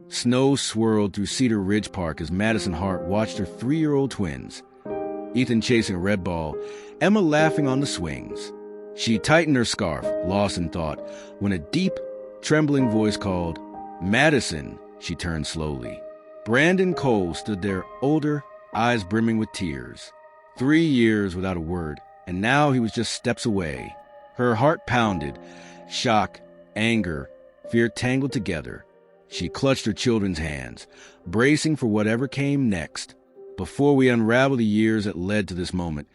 Snow swirled through Cedar Ridge Park as Madison Hart watched her 3-year-old twins, Ethan chasing a red ball, Emma laughing on the swings. She tightened her scarf, lost in thought, when a deep, trembling voice called, "Madison." She turned slowly. Brandon Cole stood there, older, eyes brimming with tears. 3 years without a word, and now he was just steps away. Her heart pounded, shock, anger, fear tangled together. She clutched her children's hands, bracing for whatever came next. Before we unravel the years that led to this moment,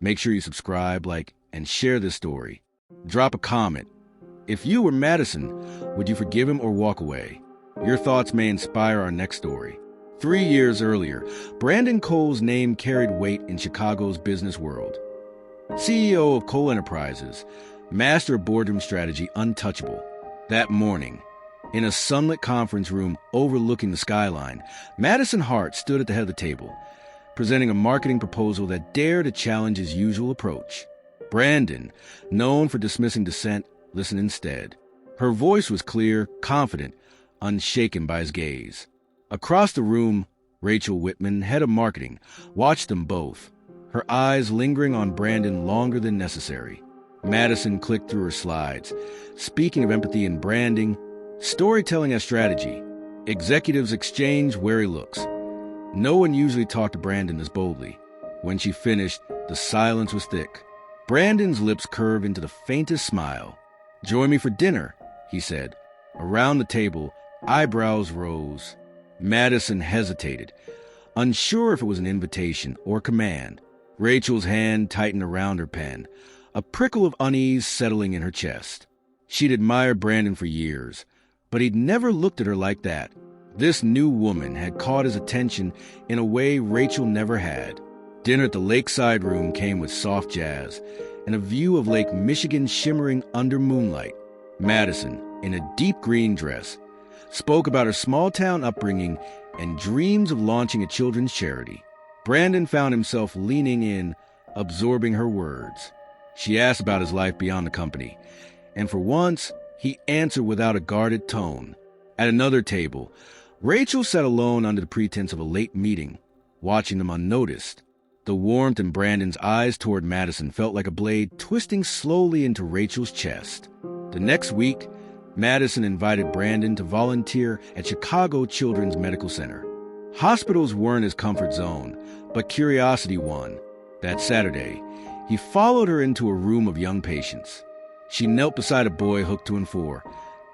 make sure you subscribe, like, and share this story. Drop a comment. If you were Madison, would you forgive him or walk away? Your thoughts may inspire our next story. 3 years earlier, Brandon Cole's name carried weight in Chicago's business world. CEO of Cole Enterprises, master of boardroom strategy, untouchable. That morning, in a sunlit conference room overlooking the skyline, Madison Hart stood at the head of the table, presenting a marketing proposal that dared to challenge his usual approach. Brandon, known for dismissing dissent, listened instead. Her voice was clear, confident, unshaken by his gaze. Across the room, Rachel Whitman, head of marketing, watched them both, her eyes lingering on Brandon longer than necessary. Madison clicked through her slides, speaking of empathy and branding, storytelling as strategy. Executives exchanged wary looks. No one usually talked to Brandon this boldly. When she finished, the silence was thick. Brandon's lips curved into the faintest smile. "Join me for dinner," he said. Around the table, eyebrows rose. Madison hesitated, unsure if it was an invitation or command. Rachel's hand tightened around her pen, a prickle of unease settling in her chest. She'd admired Brandon for years, but he'd never looked at her like that. This new woman had caught his attention in a way Rachel never had. Dinner at the lakeside room came with soft jazz and a view of Lake Michigan shimmering under moonlight. Madison, in a deep green dress, spoke about her small-town upbringing and dreams of launching a children's charity. Brandon found himself leaning in, absorbing her words. She asked about his life beyond the company, and for once, he answered without a guarded tone. At another table, Rachel sat alone under the pretense of a late meeting, watching them unnoticed. The warmth in Brandon's eyes toward Madison felt like a blade twisting slowly into Rachel's chest. The next week, Madison invited Brandon to volunteer at Chicago Children's Medical Center. Hospitals weren't his comfort zone, but curiosity won. That Saturday, he followed her into a room of young patients. She knelt beside a boy hooked to an 4,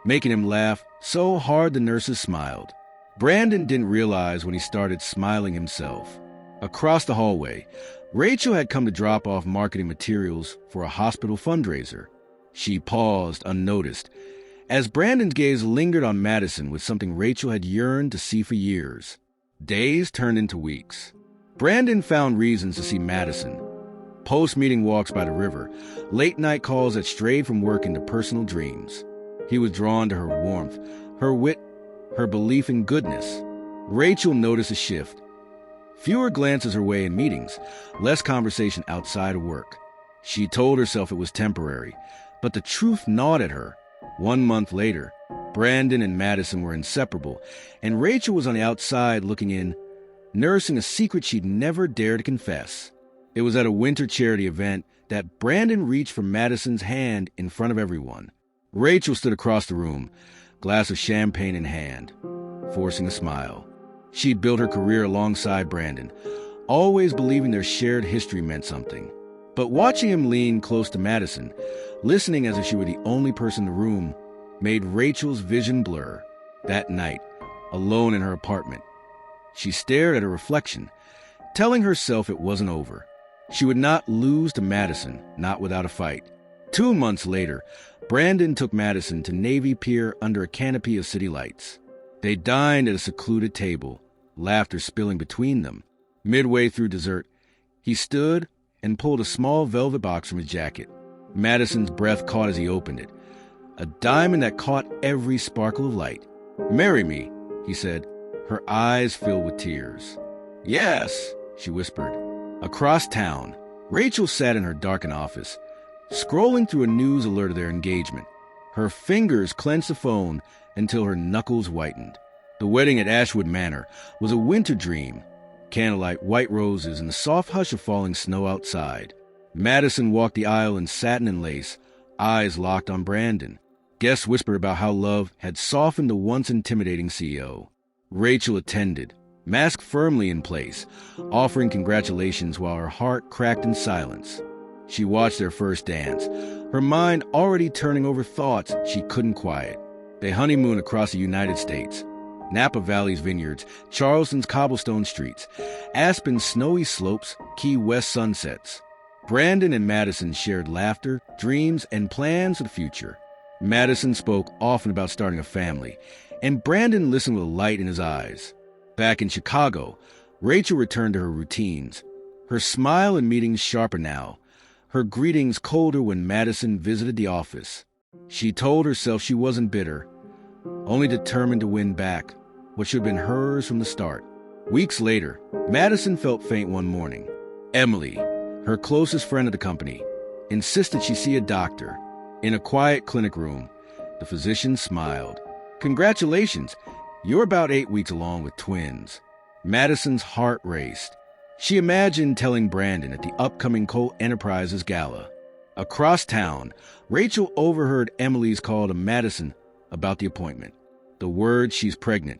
making him laugh so hard the nurses smiled. Brandon didn't realize when he started smiling himself. Across the hallway, Rachel had come to drop off marketing materials for a hospital fundraiser. She paused unnoticed, as Brandon's gaze lingered on Madison with something Rachel had yearned to see for years. Days turned into weeks. Brandon found reasons to see Madison. Post-meeting walks by the river, late-night calls that strayed from work into personal dreams. He was drawn to her warmth, her wit, her belief in goodness. Rachel noticed a shift. Fewer glances her way in meetings, less conversation outside of work. She told herself it was temporary, but the truth gnawed at her. 1 month later, Brandon and Madison were inseparable, and Rachel was on the outside looking in, nursing a secret she'd never dared to confess. It was at a winter charity event that Brandon reached for Madison's hand in front of everyone. Rachel stood across the room, glass of champagne in hand, forcing a smile. She'd built her career alongside Brandon, always believing their shared history meant something. But watching him lean close to Madison, listening as if she were the only person in the room, made Rachel's vision blur. That night, alone in her apartment, she stared at her reflection, telling herself it wasn't over. She would not lose to Madison, not without a fight. 2 months later, Brandon took Madison to Navy Pier under a canopy of city lights. They dined at a secluded table, laughter spilling between them. Midway through dessert, he stood and pulled a small velvet box from his jacket. Madison's breath caught as he opened it, a diamond that caught every sparkle of light. "Marry me," he said, her eyes filled with tears. "Yes," she whispered. Across town, Rachel sat in her darkened office, scrolling through a news alert of their engagement. Her fingers clenched the phone until her knuckles whitened. The wedding at Ashwood Manor was a winter dream. Candlelight, white roses, and the soft hush of falling snow outside. Madison walked the aisle in satin and lace, eyes locked on Brandon. Guests whispered about how love had softened the once intimidating CEO. Rachel attended, mask firmly in place, offering congratulations while her heart cracked in silence. She watched their first dance, her mind already turning over thoughts she couldn't quiet. They honeymooned across the United States. Napa Valley's vineyards, Charleston's cobblestone streets, Aspen's snowy slopes, Key West sunsets. Brandon and Madison shared laughter, dreams, and plans for the future. Madison spoke often about starting a family, and Brandon listened with a light in his eyes. Back in Chicago, Rachel returned to her routines. Her smile in meetings sharper now, her greetings colder when Madison visited the office. She told herself she wasn't bitter, only determined to win back what should have been hers from the start. Weeks later, Madison felt faint one morning. Emily, her closest friend at the company, insisted she see a doctor. In a quiet clinic room, the physician smiled. "Congratulations, you're about 8 weeks along with twins." Madison's heart raced. She imagined telling Brandon at the upcoming Colt Enterprises gala. Across town, Rachel overheard Emily's call to Madison about the appointment. The word "she's pregnant"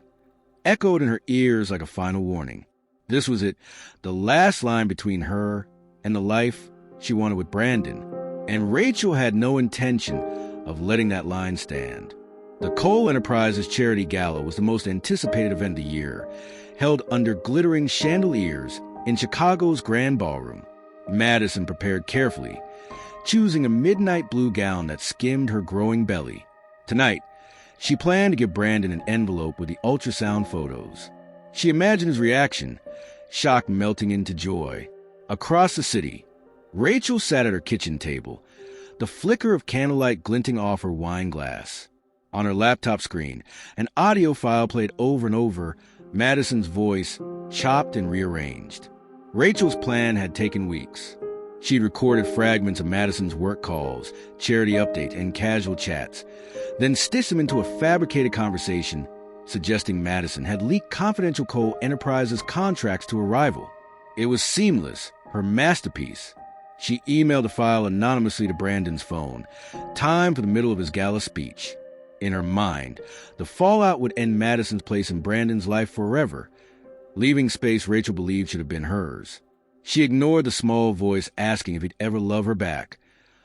echoed in her ears like a final warning. This was it, the last line between her and the life she wanted with Brandon, and Rachel had no intention of letting that line stand. The Cole Enterprises Charity Gala was the most anticipated event of the year, held under glittering chandeliers in Chicago's Grand Ballroom. Madison prepared carefully, choosing a midnight blue gown that skimmed her growing belly. Tonight, she planned to give Brandon an envelope with the ultrasound photos. She imagined his reaction, shock melting into joy. Across the city, Rachel sat at her kitchen table, the flicker of candlelight glinting off her wine glass. On her laptop screen, an audio file played over and over, Madison's voice chopped and rearranged. Rachel's plan had taken weeks. She'd recorded fragments of Madison's work calls, charity updates, and casual chats, then stitched them into a fabricated conversation, suggesting Madison had leaked confidential Cole Enterprises contracts to a rival. It was seamless, her masterpiece. She emailed the file anonymously to Brandon's phone, time for the middle of his gala speech. In her mind, the fallout would end Madison's place in Brandon's life forever, leaving space Rachel believed should have been hers. She ignored the small voice asking if he'd ever love her back,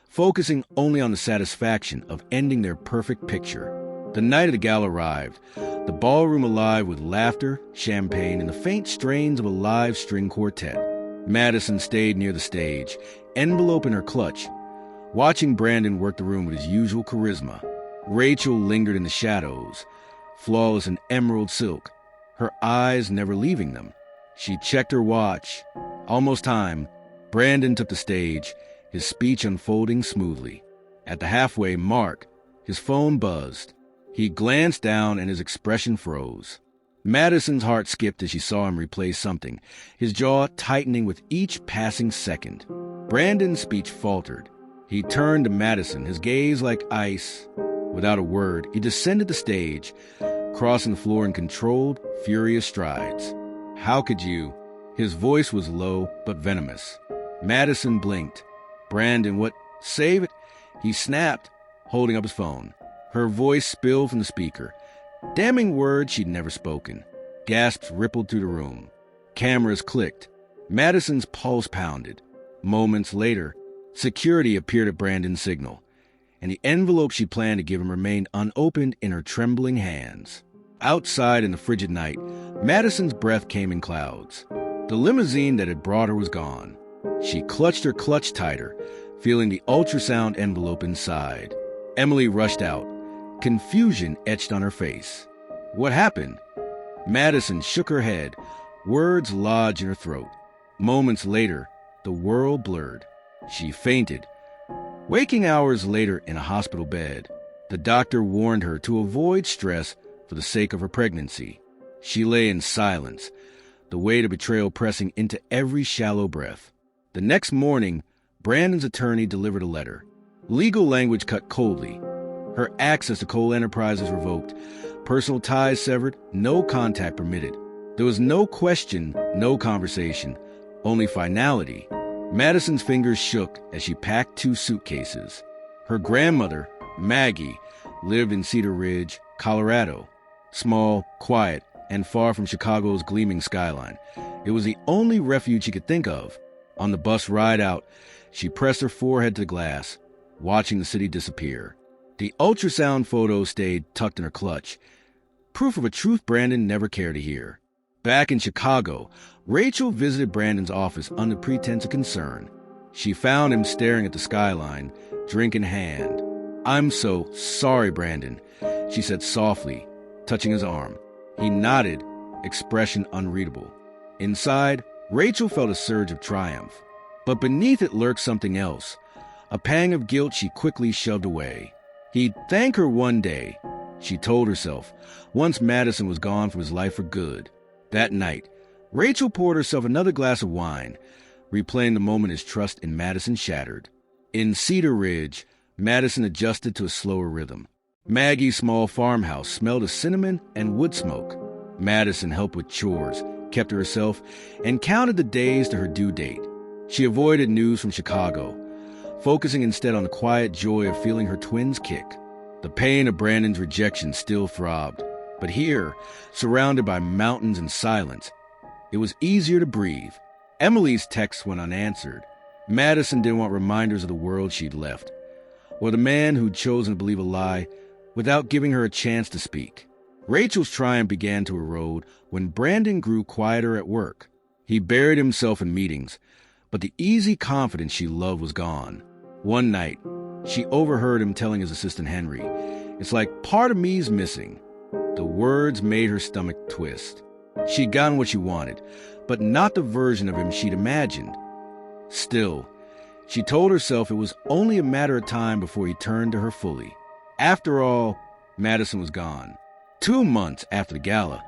focusing only on the satisfaction of ending their perfect picture. The night of the gala arrived, the ballroom alive with laughter, champagne, and the faint strains of a live string quartet. Madison stayed near the stage, envelope in her clutch, watching Brandon work the room with his usual charisma. Rachel lingered in the shadows, flawless in emerald silk, her eyes never leaving them. She checked her watch. Almost time. Brandon took the stage, his speech unfolding smoothly. At the halfway mark, his phone buzzed. He glanced down and his expression froze. Madison's heart skipped as she saw him replay something, his jaw tightening with each passing second. Brandon's speech faltered. He turned to Madison, his gaze like ice. Without a word, he descended the stage, crossing the floor in controlled, furious strides. "How could you?" His voice was low but venomous. Madison blinked. "Brandon, what? Save it!" He snapped, holding up his phone. Her voice spilled from the speaker. Damning words she'd never spoken. Gasps rippled through the room. Cameras clicked. Madison's pulse pounded. Moments later, security appeared at Brandon's signal, and the envelope she planned to give him remained unopened in her trembling hands. Outside in the frigid night, Madison's breath came in clouds. The limousine that had brought her was gone. She clutched her clutch tighter, feeling the ultrasound envelope inside. Emily rushed out, confusion etched on her face. "What happened?" Madison shook her head, words lodged in her throat. Moments later, the world blurred. She fainted. Waking hours later in a hospital bed, the doctor warned her to avoid stress for the sake of her pregnancy. She lay in silence, the weight of betrayal pressing into every shallow breath. The next morning, Brandon's attorney delivered a letter. Legal language cut coldly. Her access to coal enterprises revoked, personal ties severed, no contact permitted. There was no question, no conversation, only finality. Madison's fingers shook as she packed 2 suitcases. Her grandmother, Maggie, lived in Cedar Ridge, Colorado. Small, quiet, and far from Chicago's gleaming skyline. It was the only refuge she could think of. On the bus ride out, she pressed her forehead to the glass, watching the city disappear. The ultrasound photo stayed tucked in her clutch, proof of a truth Brandon never cared to hear. Back in Chicago, Rachel visited Brandon's office under pretense of concern. She found him staring at the skyline, drink in hand. "I'm so sorry, Brandon," she said softly, touching his arm. He nodded, expression unreadable. Inside, Rachel felt a surge of triumph. But beneath it lurked something else, a pang of guilt she quickly shoved away. He'd thank her one day, she told herself, once Madison was gone from his life for good. That night, Rachel poured herself another glass of wine, replaying the moment his trust in Madison shattered. In Cedar Ridge, Madison adjusted to a slower rhythm. Maggie's small farmhouse smelled of cinnamon and wood smoke. Madison helped with chores, kept to herself, and counted the days to her due date. She avoided news from Chicago, focusing instead on the quiet joy of feeling her twins kick. The pain of Brandon's rejection still throbbed, but here, surrounded by mountains and silence, it was easier to breathe. Emily's texts went unanswered. Madison didn't want reminders of the world she'd left, or the man who'd chosen to believe a lie without giving her a chance to speak. Rachel's triumph began to erode when Brandon grew quieter at work. He buried himself in meetings, but the easy confidence she loved was gone. One night, she overheard him telling his assistant Henry, "It's like part of me's missing." The words made her stomach twist. She'd gotten what she wanted, but not the version of him she'd imagined. Still, she told herself it was only a matter of time before he turned to her fully. After all, Madison was gone. 2 months after the gala,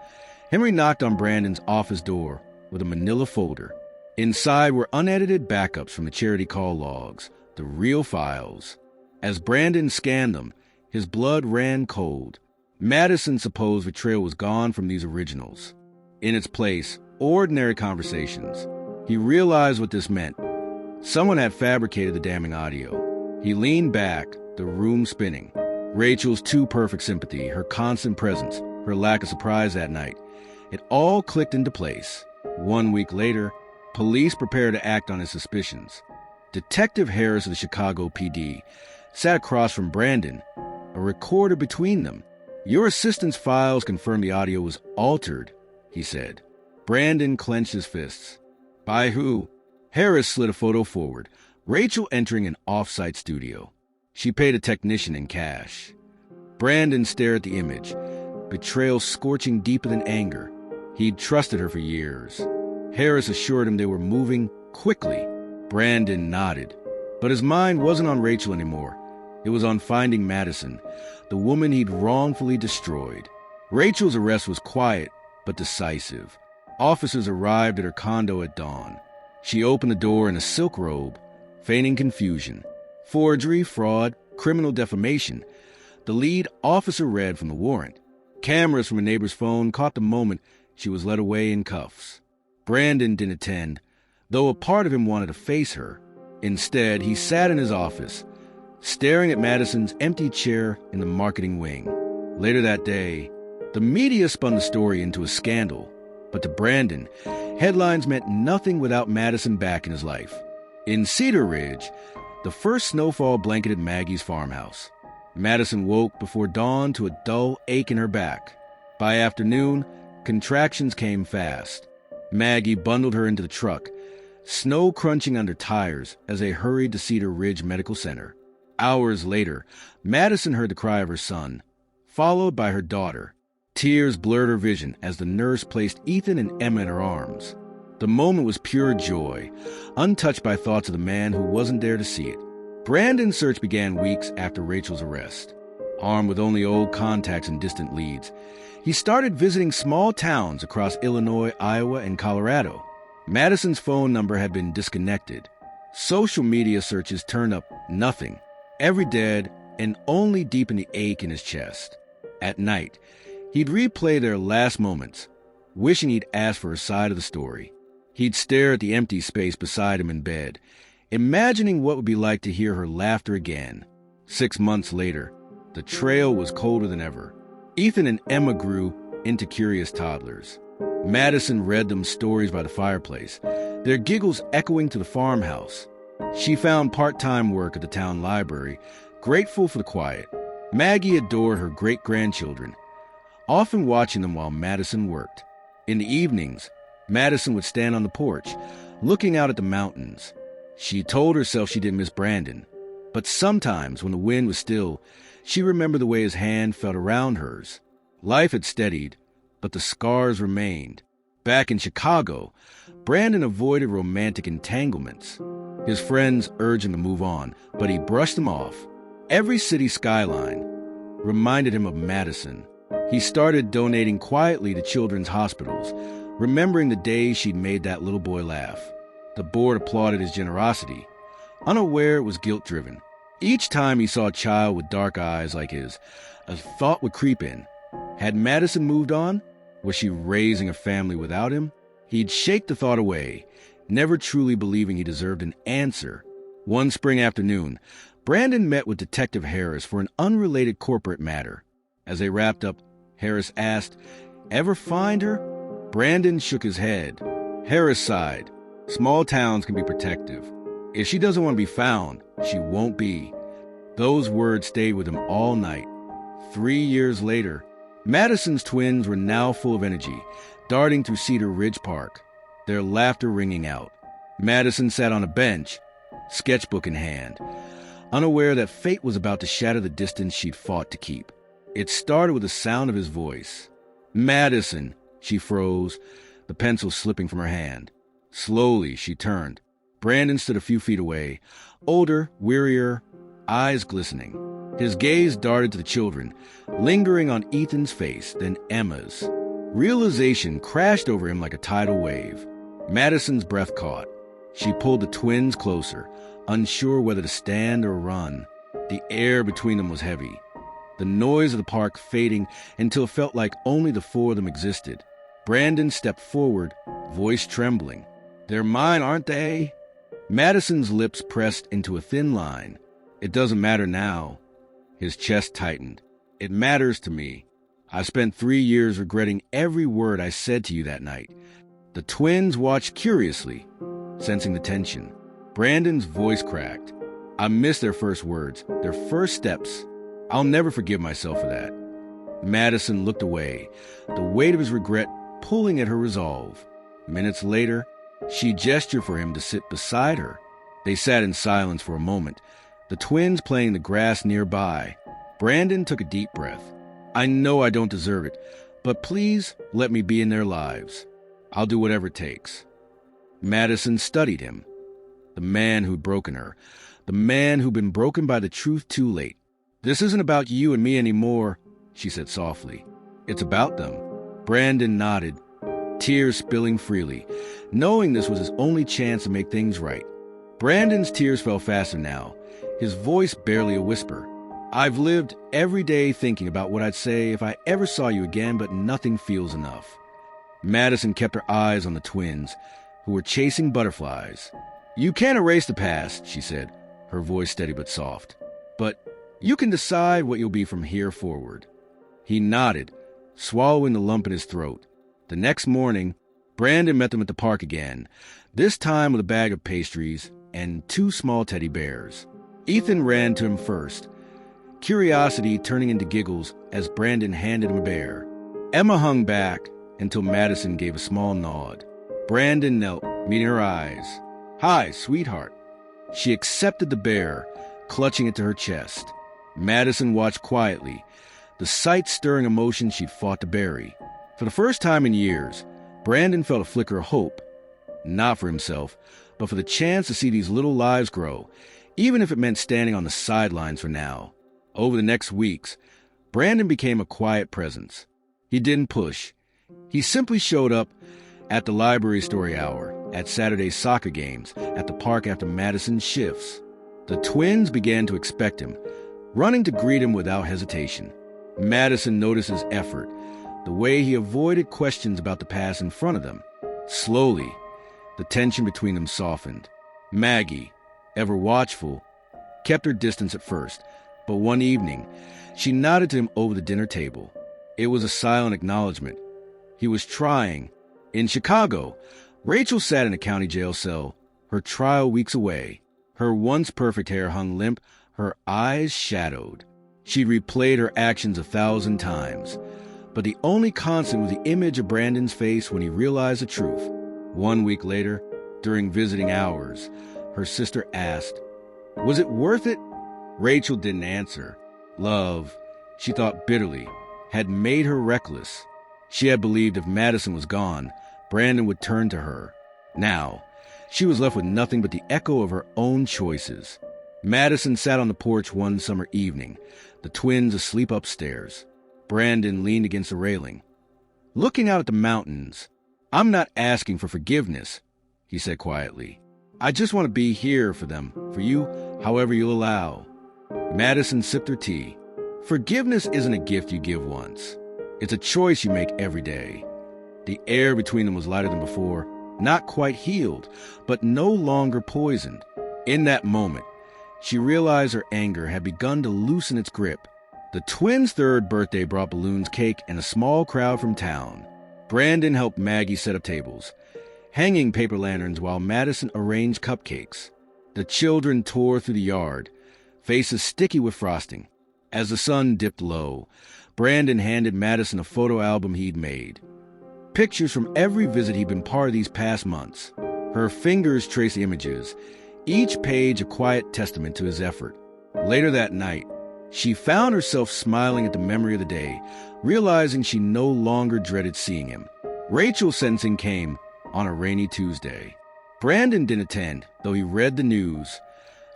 Henry knocked on Brandon's office door with a manila folder. Inside were unedited backups from the charity call logs, the real files. As Brandon scanned them, his blood ran cold. Madison supposed betrayal was gone from these originals. In its place, ordinary conversations. He realized what this meant. Someone had fabricated the damning audio. He leaned back, the room spinning. Rachel's too perfect sympathy, her constant presence, her lack of surprise that night. It all clicked into place. 1 week later, police prepared to act on his suspicions. Detective Harris of the Chicago PD sat across from Brandon, a recorder between them. "Your assistant's files confirm the audio was altered," he said. Brandon clenched his fists. "By who?" Harris slid a photo forward, Rachel entering an off-site studio. She paid a technician in cash. Brandon stared at the image, betrayal scorching deeper than anger. He'd trusted her for years. Harris assured him they were moving quickly. Brandon nodded. But his mind wasn't on Rachel anymore. It was on finding Madison, the woman he'd wrongfully destroyed. Rachel's arrest was quiet, but decisive. Officers arrived at her condo at dawn. She opened the door in a silk robe, feigning confusion. Forgery, fraud, criminal defamation. The lead officer read from the warrant. Cameras from a neighbor's phone caught the moment she was led away in cuffs. Brandon didn't attend, though a part of him wanted to face her. Instead, he sat in his office, staring at Madison's empty chair in the marketing wing. Later that day, the media spun the story into a scandal, but to Brandon, headlines meant nothing without Madison back in his life. In Cedar Ridge, the first snowfall blanketed Maggie's farmhouse. Madison woke before dawn to a dull ache in her back. By afternoon, contractions came fast. Maggie bundled her into the truck, snow crunching under tires as they hurried to Cedar Ridge Medical Center. Hours later, Madison heard the cry of her son, followed by her daughter. Tears blurred her vision as the nurse placed Ethan and Emma in her arms. The moment was pure joy, untouched by thoughts of the man who wasn't there to see it. Brandon's search began weeks after Rachel's arrest. Armed with only old contacts and distant leads, he started visiting small towns across Illinois, Iowa, and Colorado. Madison's phone number had been disconnected. Social media searches turned up nothing. Every dead, and only deepened the ache in his chest. At night, he'd replay their last moments, wishing he'd asked for her side of the story. He'd stare at the empty space beside him in bed, imagining what it would be like to hear her laughter again. 6 months later, the trail was colder than ever. Ethan and Emma grew into curious toddlers. Madison read them stories by the fireplace, their giggles echoing to the farmhouse. She found part-time work at the town library, grateful for the quiet. Maggie adored her great-grandchildren, often watching them while Madison worked. In the evenings, Madison would stand on the porch, looking out at the mountains. She told herself she didn't miss Brandon, but sometimes when the wind was still, she remembered the way his hand felt around hers. Life had steadied, but the scars remained. Back in Chicago, Brandon avoided romantic entanglements. His friends urged him to move on, but he brushed them off. Every city skyline reminded him of Madison. He started donating quietly to children's hospitals, remembering the days she'd made that little boy laugh. The board applauded his generosity, unaware it was guilt-driven. Each time he saw a child with dark eyes like his, a thought would creep in. Had Madison moved on? Was she raising a family without him? He'd shake the thought away, never truly believing he deserved an answer. One spring afternoon, Brandon met with Detective Harris for an unrelated corporate matter. As they wrapped up, Harris asked, "Ever find her?" Brandon shook his head. Harris sighed. Small towns can be protective. If she doesn't want to be found, she won't be. Those words stayed with him all night. 3 years later, Madison's twins were now full of energy, darting through Cedar Ridge Park, their laughter ringing out. Madison sat on a bench, sketchbook in hand, unaware that fate was about to shatter the distance she'd fought to keep. It started with the sound of his voice. "Madison," she froze, the pencil slipping from her hand. Slowly, she turned. Brandon stood a few feet away, older, wearier, eyes glistening. His gaze darted to the children, lingering on Ethan's face, then Emma's. Realization crashed over him like a tidal wave. Madison's breath caught. She pulled the twins closer, unsure whether to stand or run. The air between them was heavy, the noise of the park fading until it felt like only the four of them existed. Brandon stepped forward, voice trembling. "They're mine, aren't they?" Madison's lips pressed into a thin line. "It doesn't matter now." His chest tightened. "It matters to me. I spent 3 years regretting every word I said to you that night." The twins watched curiously, sensing the tension. Brandon's voice cracked. "I missed their first words, their first steps. I'll never forgive myself for that." Madison looked away, the weight of his regret pulling at her resolve. Minutes later, she gestured for him to sit beside her. They sat in silence for a moment, the twins playing the grass nearby. Brandon took a deep breath. "I know I don't deserve it, but please let me be in their lives. I'll do whatever it takes." Madison studied him. The man who'd broken her. The man who'd been broken by the truth too late. "This isn't about you and me anymore," she said softly. "It's about them." Brandon nodded, tears spilling freely, knowing this was his only chance to make things right. Brandon's tears fell faster now, his voice barely a whisper. "I've lived every day thinking about what I'd say if I ever saw you again, but nothing feels enough." Madison kept her eyes on the twins, who were chasing butterflies. "You can't erase the past," she said, her voice steady but soft. "But you can decide what you'll be from here forward." He nodded, swallowing the lump in his throat. The next morning, Brandon met them at the park again, this time with a bag of pastries and 2 small teddy bears. Ethan ran to him first, curiosity turning into giggles as Brandon handed him a bear. Emma hung back until Madison gave a small nod. Brandon knelt, meeting her eyes. "Hi, sweetheart." She accepted the bear, clutching it to her chest. Madison watched quietly, the sight stirring emotion she'd fought to bury. For the first time in years, Brandon felt a flicker of hope, not for himself, but for the chance to see these little lives grow, even if it meant standing on the sidelines for now. Over the next weeks, Brandon became a quiet presence. He didn't push. He simply showed up at the library story hour, at Saturday soccer games, at the park after Madison's shifts. The twins began to expect him, running to greet him without hesitation. Madison noticed his effort, the way he avoided questions about the past in front of them. Slowly, the tension between them softened. Maggie, ever watchful, kept her distance at first, but one evening, she nodded to him over the dinner table. It was a silent acknowledgement. He was trying. In Chicago, Rachel sat in a county jail cell, her trial weeks away. Her once perfect hair hung limp, her eyes shadowed. She'd replayed her actions 1,000 times, but the only constant was the image of Brandon's face when he realized the truth. 1 week later, during visiting hours, her sister asked, "Was it worth it?" Rachel didn't answer. Love, she thought bitterly, had made her reckless. She had believed if Madison was gone, Brandon would turn to her. Now, she was left with nothing but the echo of her own choices. Madison sat on the porch one summer evening, the twins asleep upstairs. Brandon leaned against the railing, looking out at the mountains. "I'm not asking for forgiveness," he said quietly. "I just want to be here for them, for you, however you'll allow." Madison sipped her tea. Forgiveness isn't a gift you give once. It's a choice you make every day. The air between them was lighter than before, not quite healed, but no longer poisoned. In that moment, she realized her anger had begun to loosen its grip. The twins' third birthday brought balloons, cake, and a small crowd from town. Brandon helped Maggie set up tables, hanging paper lanterns while Madison arranged cupcakes. The children tore through the yard, faces sticky with frosting. As the sun dipped low, Brandon handed Madison a photo album he'd made. Pictures from every visit he'd been part of these past months. Her fingers traced the images, each page a quiet testament to his effort. Later that night, she found herself smiling at the memory of the day, realizing she no longer dreaded seeing him. Rachel's sentencing came on a rainy Tuesday. Brandon didn't attend, though he read the news.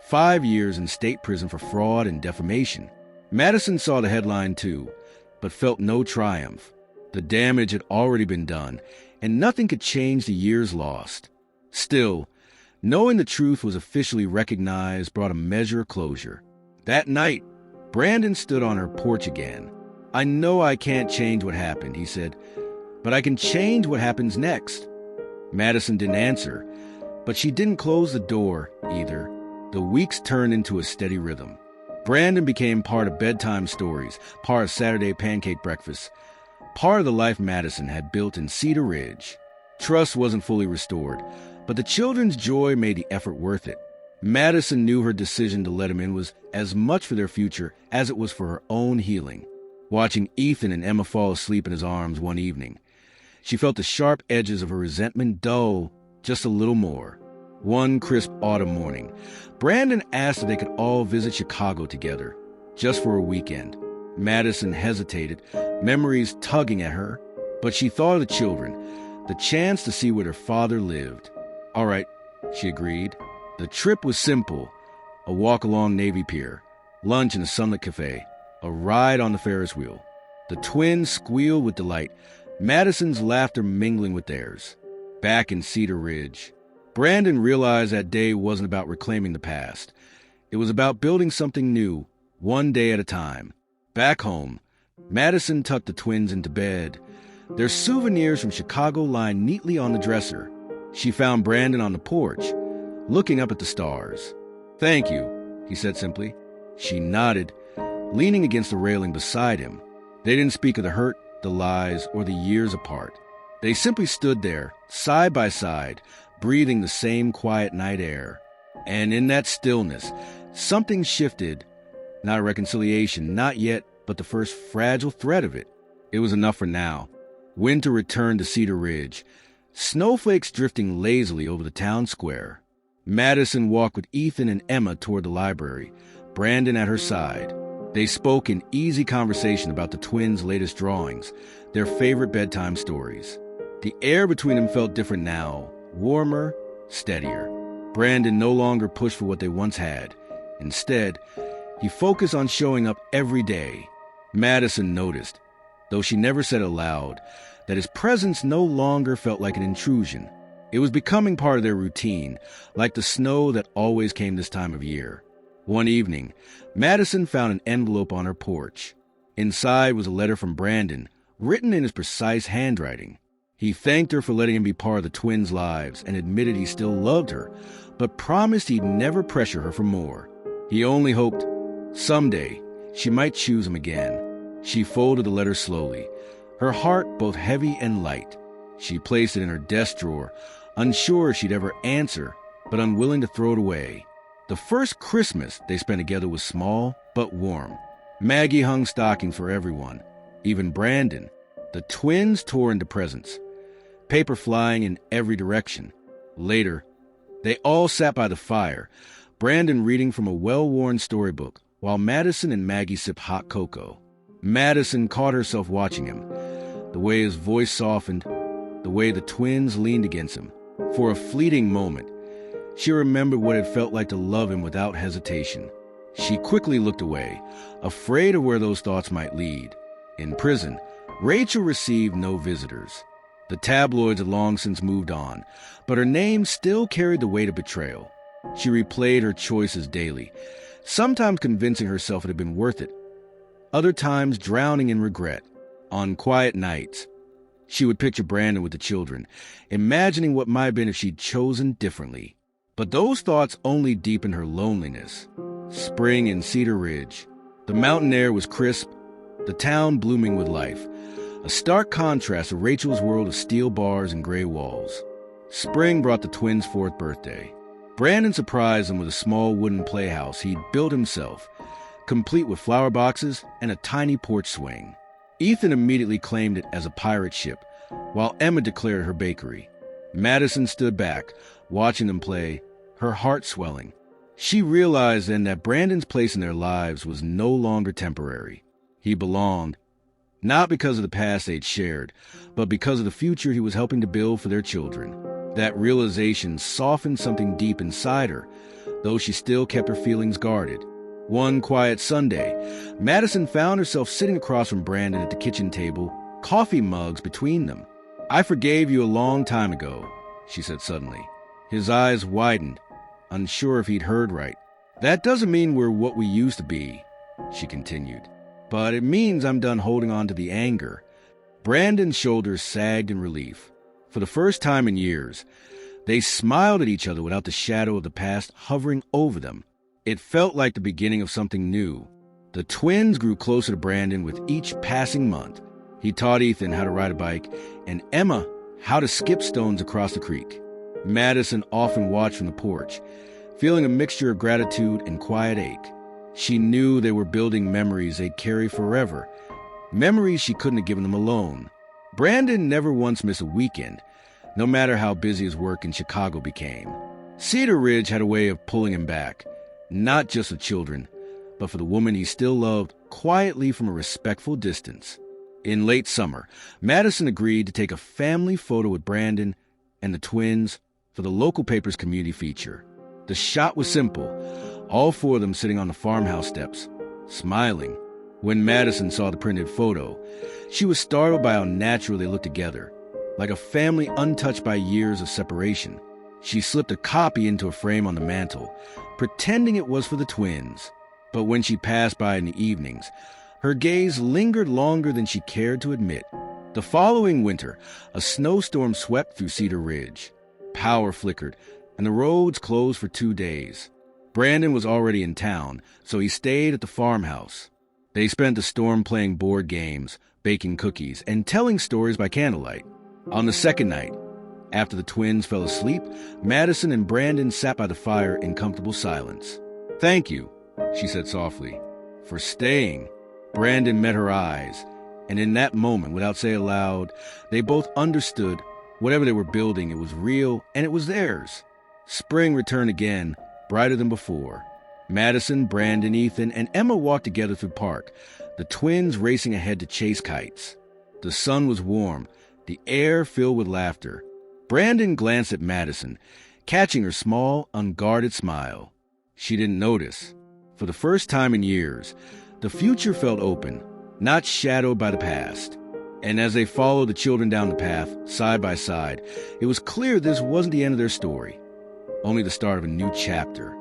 5 years in state prison for fraud and defamation. Madison saw the headline too, but felt no triumph. The damage had already been done, and nothing could change the years lost. Still, knowing the truth was officially recognized brought a measure of closure. That night, Brandon stood on her porch again. "I know I can't change what happened," he said, "but I can change what happens next." Madison didn't answer, but she didn't close the door either. The weeks turned into a steady rhythm. Brandon became part of bedtime stories, part of Saturday pancake breakfast, part of the life Madison had built in Cedar Ridge. Trust wasn't fully restored, but the children's joy made the effort worth it. Madison knew her decision to let him in was as much for their future as it was for her own healing. Watching Ethan and Emma fall asleep in his arms one evening, she felt the sharp edges of her resentment dull just a little more. One crisp autumn morning, Brandon asked if they could all visit Chicago together, just for a weekend. Madison hesitated, memories tugging at her, but she thought of the children, the chance to see where their father lived. "All right," she agreed. The trip was simple: a walk along Navy Pier, lunch in a sunlit cafe, a ride on the Ferris wheel. The twins squealed with delight, Madison's laughter mingling with theirs. Back in Cedar Ridge, Brandon realized that day wasn't about reclaiming the past. It was about building something new, one day at a time. Back home, Madison tucked the twins into bed, their souvenirs from Chicago lying neatly on the dresser. She found Brandon on the porch, looking up at the stars. "Thank you," he said simply. She nodded, leaning against the railing beside him. They didn't speak of the hurt, the lies, or the years apart. They simply stood there, side by side, breathing the same quiet night air. And in that stillness, something shifted. Not a reconciliation, not yet, but the first fragile thread of it. It was enough for now. Winter returned to Cedar Ridge, snowflakes drifting lazily over the town square. Madison walked with Ethan and Emma toward the library, Brandon at her side. They spoke in easy conversation about the twins' latest drawings, their favorite bedtime stories. The air between them felt different now, warmer, steadier. Brandon no longer pushed for what they once had. Instead, he focused on showing up every day. Madison noticed, though she never said it aloud, that his presence no longer felt like an intrusion. It was becoming part of their routine, like the snow that always came this time of year. One evening, Madison found an envelope on her porch. Inside was a letter from Brandon, written in his precise handwriting. He thanked her for letting him be part of the twins' lives and admitted he still loved her, but promised he'd never pressure her for more. He only hoped someday she might choose him again. She folded the letter slowly, her heart both heavy and light. She placed it in her desk drawer, unsure she'd ever answer, but unwilling to throw it away. The first Christmas they spent together was small but warm. Maggie hung stockings for everyone, even Brandon. The twins tore into presents, paper flying in every direction. Later, they all sat by the fire, Brandon reading from a well-worn storybook, while Madison and Maggie sipped hot cocoa. Madison caught herself watching him, the way his voice softened, the way the twins leaned against him. For a fleeting moment, she remembered what it felt like to love him without hesitation. She quickly looked away, afraid of where those thoughts might lead. In prison, Rachel received no visitors. The tabloids had long since moved on, but her name still carried the weight of betrayal. She replayed her choices daily, sometimes convincing herself it had been worth it, other times drowning in regret. On quiet nights, she would picture Brandon with the children, imagining what might have been if she'd chosen differently. But those thoughts only deepened her loneliness. Spring in Cedar Ridge. The mountain air was crisp, the town blooming with life, a stark contrast to Rachel's world of steel bars and gray walls. Spring brought the twins' 4th birthday. Brandon surprised them with a small wooden playhouse he'd built himself, complete with flower boxes and a tiny porch swing. Ethan immediately claimed it as a pirate ship, while Emma declared her bakery. Madison stood back, watching them play, her heart swelling. She realized then that Brandon's place in their lives was no longer temporary. He belonged, not because of the past they'd shared, but because of the future he was helping to build for their children. That realization softened something deep inside her, though she still kept her feelings guarded. One quiet Sunday, Madison found herself sitting across from Brandon at the kitchen table, coffee mugs between them. "I forgave you a long time ago," she said suddenly. His eyes widened, unsure if he'd heard right. "That doesn't mean we're what we used to be," she continued. "But it means I'm done holding on to the anger." Brandon's shoulders sagged in relief. For the first time in years, they smiled at each other without the shadow of the past hovering over them. It felt like the beginning of something new. The twins grew closer to Brandon with each passing month. He taught Ethan how to ride a bike, and Emma how to skip stones across the creek. Madison often watched from the porch, feeling a mixture of gratitude and quiet ache. She knew they were building memories they'd carry forever, memories she couldn't have given them alone. Brandon never once missed a weekend, no matter how busy his work in Chicago became. Cedar Ridge had a way of pulling him back, not just for children, but for the woman he still loved quietly from a respectful distance. In late summer, Madison agreed to take a family photo with Brandon and the twins for the local paper's community feature. The shot was simple, all 4 of them sitting on the farmhouse steps, smiling. When Madison saw the printed photo, she was startled by how natural they looked together, like a family untouched by years of separation. She slipped a copy into a frame on the mantel, pretending it was for the twins. But when she passed by in the evenings, her gaze lingered longer than she cared to admit. The following winter, a snowstorm swept through Cedar Ridge. Power flickered, and the roads closed for 2 days. Brandon was already in town, so he stayed at the farmhouse. They spent the storm playing board games, baking cookies, and telling stories by candlelight. On the second night, after the twins fell asleep, Madison and Brandon sat by the fire in comfortable silence. "Thank you," she said softly, "for staying." Brandon met her eyes, and in that moment, without saying aloud, they both understood whatever they were building, it was real and it was theirs. Spring returned again, brighter than before. Madison, Brandon, Ethan, and Emma walked together through the park, the twins racing ahead to chase kites. The sun was warm, the air filled with laughter. Brandon glanced at Madison, catching her small, unguarded smile. She didn't notice. For the first time in years, the future felt open, not shadowed by the past. And as they followed the children down the path, side by side, it was clear this wasn't the end of their story, only the start of a new chapter.